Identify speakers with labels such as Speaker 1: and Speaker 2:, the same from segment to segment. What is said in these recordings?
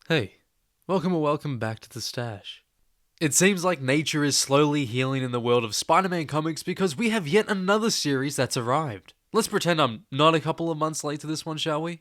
Speaker 1: Hey, welcome back to the stash. It seems like nature is slowly healing in the world of Spider-Man comics because we have yet another series that's arrived. Let's pretend I'm not a couple of months late to this one, shall we?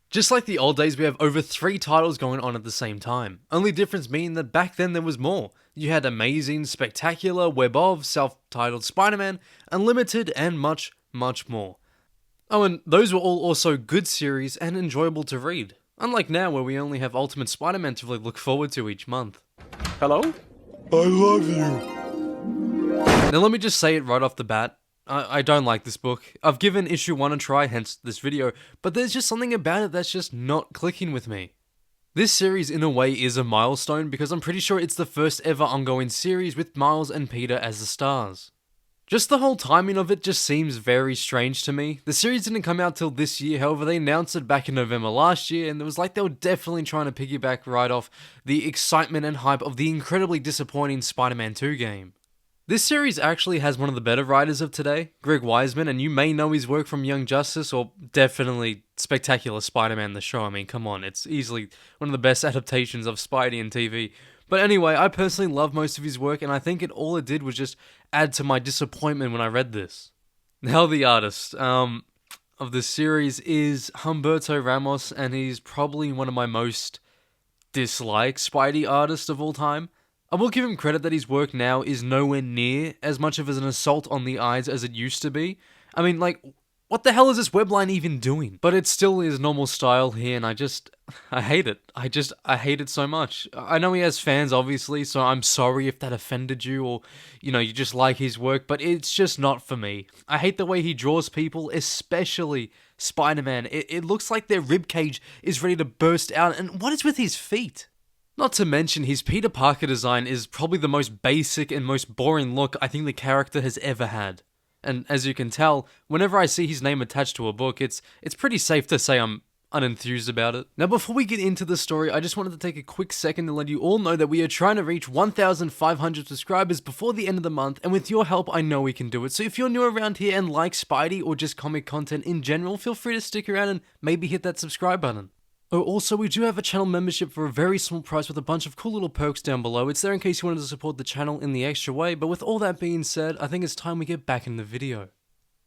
Speaker 1: Just like the old days, we have over 3 titles going on at the same time. Only difference being that back then there was more. You had Amazing, Spectacular, Web of, self-titled Spider-Man, Unlimited, and much, much more. Oh, and those were all also good series and enjoyable to read. Unlike now, where we only have Ultimate Spider Man to really look forward to each month.
Speaker 2: Hello?
Speaker 3: I love you.
Speaker 1: Now, let me just say it right off the bat. I don't like this book. I've given issue 1 a try, hence this video, but there's just something about it that's just not clicking with me. This series, in a way, is a milestone because I'm pretty sure it's the first ever ongoing series with Miles and Peter as the stars. Just the whole timing of it just seems very strange to me. The series didn't come out till this year, however, they announced it back in November last year, and it was like they were definitely trying to piggyback right off the excitement and hype of the incredibly disappointing Spider-Man 2 game. This series actually has one of the better writers of today, Greg Weisman, and you may know his work from Young Justice or definitely Spectacular Spider-Man the show. I mean, come on, it's easily one of the best adaptations of Spidey in TV. But anyway, I personally love most of his work, and I think all it did was just add to my disappointment when I read this. Now, the artist of this series is Humberto Ramos, and he's probably one of my most disliked Spidey artists of all time. I will give him credit that his work now is nowhere near as much of an assault on the eyes as it used to be. I mean, like, what the hell is this webline even doing? But it still is normal style here, and I hate it. I hate it so much. I know he has fans, obviously, so I'm sorry if that offended you, or, you just like his work, but it's just not for me. I hate the way he draws people, especially Spider-Man. It looks like their ribcage is ready to burst out, and what is with his feet? Not to mention, his Peter Parker design is probably the most basic and most boring look I think the character has ever had. And as you can tell, whenever I see his name attached to a book, it's pretty safe to say I'm unenthused about it. Now, before we get into the story, I just wanted to take a quick second to let you all know that we are trying to reach 1,500 subscribers before the end of the month, and with your help, I know we can do it. So if you're new around here and like Spidey or just comic content in general, feel free to stick around and maybe hit that subscribe button. Oh, also, we do have a channel membership for a very small price with a bunch of cool little perks down below. It's there in case you wanted to support the channel in the extra way, but with all that being said, I think it's time we get back in the video.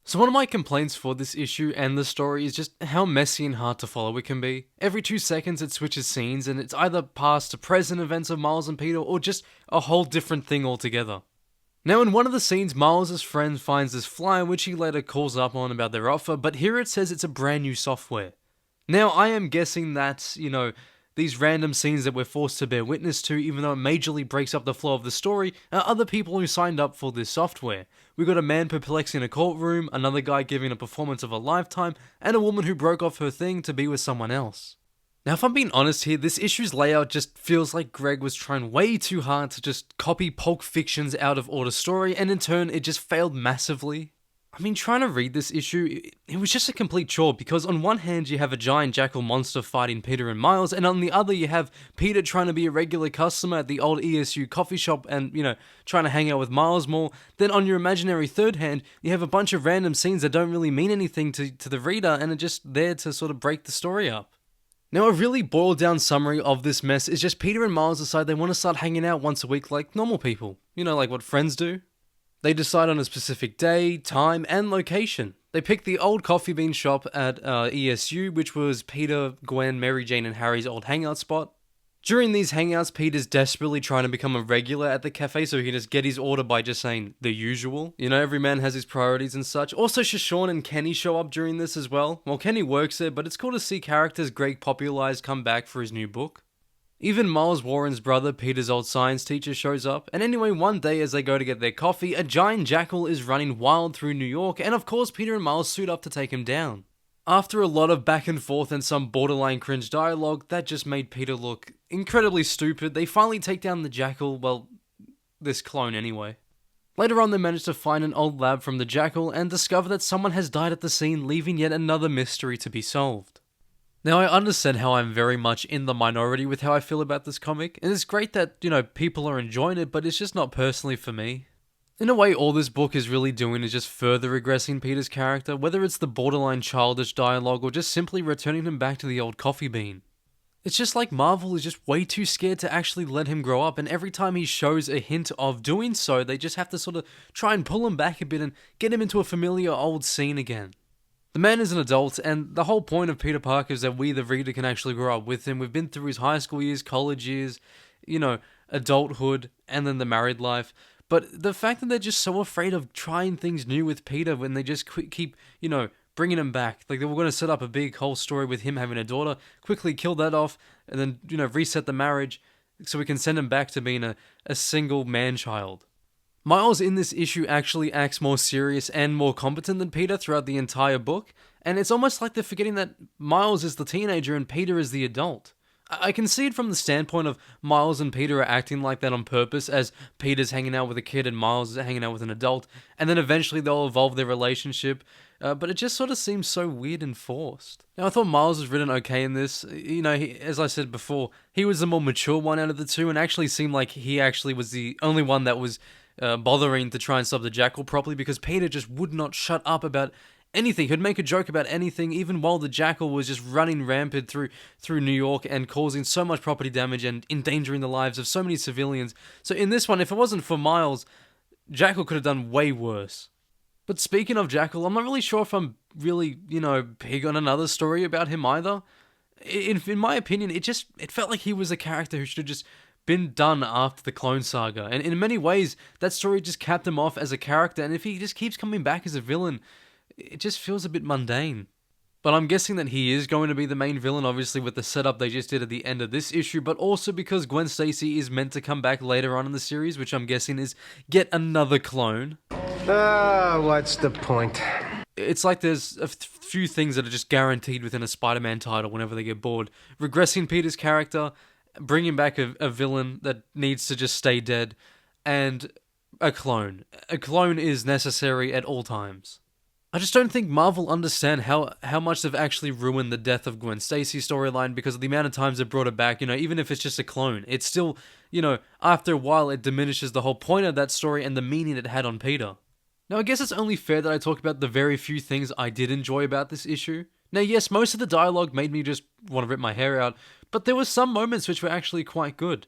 Speaker 1: So one of my complaints for this issue and the story is just how messy and hard to follow it can be. Every 2 seconds it switches scenes, and it's either past to present events of Miles and Peter, or just a whole different thing altogether. Now, in one of the scenes, Miles' friend finds this flyer which he later calls up on about their offer, but here it says it's a brand new software. Now, I am guessing that, these random scenes that we're forced to bear witness to, even though it majorly breaks up the flow of the story, are other people who signed up for this software. We got a man perplexing a courtroom, another guy giving a performance of a lifetime, and a woman who broke off her thing to be with someone else. Now, if I'm being honest here, this issue's layout just feels like Greg was trying way too hard to just copy Pulp Fiction's out of order story, and in turn, it just failed massively. I mean, trying to read this issue, it was just a complete chore, because on one hand you have a giant jackal monster fighting Peter and Miles, and on the other you have Peter trying to be a regular customer at the old ESU coffee shop and, trying to hang out with Miles more. Then on your imaginary third hand, you have a bunch of random scenes that don't really mean anything to the reader and are just there to sort of break the story up. Now, a really boiled down summary of this mess is just Peter and Miles decide they want to start hanging out once a week like normal people. Like what friends do. They decide on a specific day, time, and location. They pick the old coffee bean shop at ESU, which was Peter, Gwen, Mary Jane, and Harry's old hangout spot. During these hangouts, Peter's desperately trying to become a regular at the cafe so he can just get his order by just saying the usual. Every man has his priorities and such. Also, Shoshone and Kenny show up during this as well. Well, Kenny works there, but it's cool to see characters Greg popularized come back for his new book. Even Miles Warren's brother, Peter's old science teacher, shows up, and anyway, one day as they go to get their coffee, a giant jackal is running wild through New York, and of course Peter and Miles suit up to take him down. After a lot of back and forth and some borderline cringe dialogue that just made Peter look incredibly stupid, they finally take down the jackal, well, this clone anyway. Later on, they manage to find an old lab from the jackal and discover that someone has died at the scene, leaving yet another mystery to be solved. Now, I understand how I'm very much in the minority with how I feel about this comic, and it's great that, people are enjoying it, but it's just not personally for me. In a way, all this book is really doing is just further regressing Peter's character, whether it's the borderline childish dialogue or just simply returning him back to the old coffee bean. It's just like Marvel is just way too scared to actually let him grow up, and every time he shows a hint of doing so, they just have to sort of try and pull him back a bit and get him into a familiar old scene again. The man is an adult, and the whole point of Peter Parker is that we, the reader, can actually grow up with him. We've been through his high school years, college years, adulthood, and then the married life. But the fact that they're just so afraid of trying things new with Peter when they just keep, bringing him back. Like, they were going to set up a big whole story with him having a daughter, quickly kill that off, and then, reset the marriage so we can send him back to being a single man-child. Miles in this issue actually acts more serious and more competent than Peter throughout the entire book, and it's almost like they're forgetting that Miles is the teenager and Peter is the adult. I can see it from the standpoint of Miles and Peter are acting like that on purpose, as Peter's hanging out with a kid and Miles is hanging out with an adult, and then eventually they'll evolve their relationship, but it just sort of seems so weird and forced. Now, I thought Miles was written okay in this. As I said before, he was the more mature one out of the two, and actually seemed like he actually was the only one that was bothering to try and stop the Jackal properly, because Peter just would not shut up about anything. He'd make a joke about anything, even while the Jackal was just running rampant through New York and causing so much property damage and endangering the lives of so many civilians. So in this one, if it wasn't for Miles, Jackal could have done way worse. But speaking of Jackal, I'm not really sure if I'm really, big on another story about him either. In my opinion, it felt like he was a character who should have just been done after the Clone Saga. And in many ways, that story just capped him off as a character, and if he just keeps coming back as a villain, it just feels a bit mundane. But I'm guessing that he is going to be the main villain, obviously with the setup they just did at the end of this issue, but also because Gwen Stacy is meant to come back later on in the series, which I'm guessing is yet another clone.
Speaker 2: What's the point?
Speaker 1: It's like there's a few things that are just guaranteed within a Spider-Man title whenever they get bored. Regressing Peter's character, bringing back a villain that needs to just stay dead, and a clone. A clone is necessary at all times. I just don't think Marvel understand how much they've actually ruined the death of Gwen Stacy's storyline because of the amount of times they've brought it back. Even if it's just a clone, it's still, after a while it diminishes the whole point of that story and the meaning it had on Peter. Now, I guess it's only fair that I talk about the very few things I did enjoy about this issue. Now, yes, most of the dialogue made me just want to rip my hair out, but there were some moments which were actually quite good.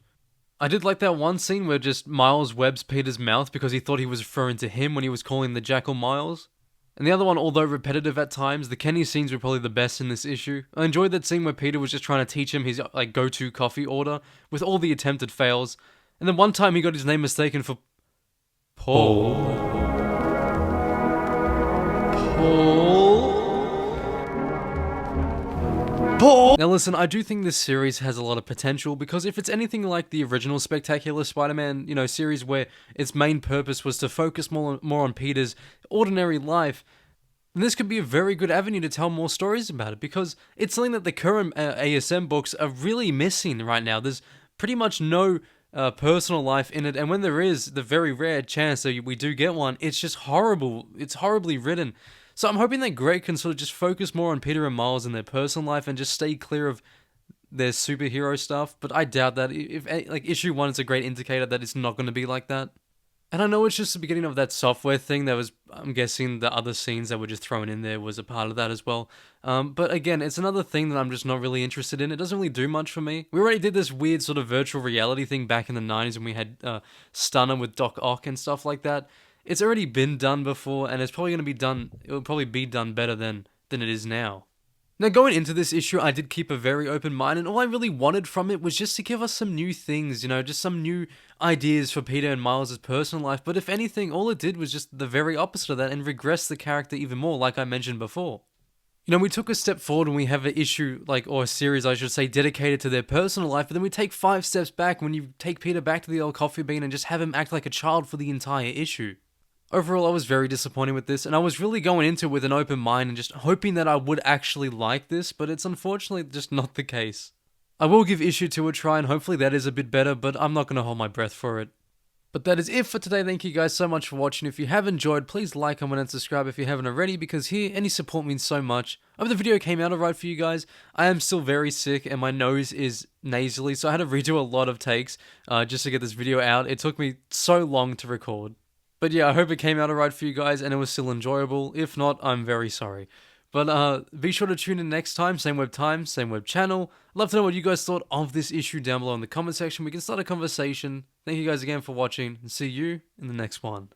Speaker 1: I did like that one scene where just Miles webs Peter's mouth because he thought he was referring to him when he was calling the Jackal Miles. And the other one, although repetitive at times, the Kenny scenes were probably the best in this issue. I enjoyed that scene where Peter was just trying to teach him his go-to coffee order with all the attempted fails. And then one time he got his name mistaken for Paul. Now listen, I do think this series has a lot of potential, because if it's anything like the original Spectacular Spider-Man, series where its main purpose was to focus more on Peter's ordinary life, then this could be a very good avenue to tell more stories about it, because it's something that the current ASM books are really missing right now. There's pretty much no personal life in it, and when there is, the very rare chance that we do get one, it's just horrible. It's horribly written. So I'm hoping that Greg can sort of just focus more on Peter and Miles and their personal life and just stay clear of their superhero stuff. But I doubt that. If issue 1 is a great indicator that it's not going to be like that. And I know it's just the beginning of that software thing that was, I'm guessing the other scenes that were just thrown in there was a part of that as well. But again, it's another thing that I'm just not really interested in. It doesn't really do much for me. We already did this weird sort of virtual reality thing back in the 90s when we had Stunner with Doc Ock and stuff like that. It's already been done before, and it's probably going to be done, it'll probably be done better than it is now. Now, going into this issue, I did keep a very open mind, and all I really wanted from it was just to give us some new things, just some new ideas for Peter and Miles' personal life, but if anything, all it did was just the very opposite of that and regress the character even more, like I mentioned before. We took a step forward when we have an issue, or a series, I should say, dedicated to their personal life, but then we take 5 steps back when you take Peter back to the old coffee bean and just have him act like a child for the entire issue. Overall, I was very disappointed with this, and I was really going into it with an open mind and just hoping that I would actually like this, but it's unfortunately just not the case. I will give issue 2 a try, and hopefully that is a bit better, but I'm not going to hold my breath for it. But that is it for today. Thank you guys so much for watching. If you have enjoyed, please like, comment, and subscribe if you haven't already, because here, any support means so much. I hope the video came out alright for you guys. I am still very sick, and my nose is nasally, so I had to redo a lot of takes just to get this video out. It took me so long to record. But yeah, I hope it came out alright for you guys and it was still enjoyable. If not, I'm very sorry. But be sure to tune in next time. Same web time, same web channel. I'd love to know what you guys thought of this issue down below in the comment section. We can start a conversation. Thank you guys again for watching, and see you in the next one.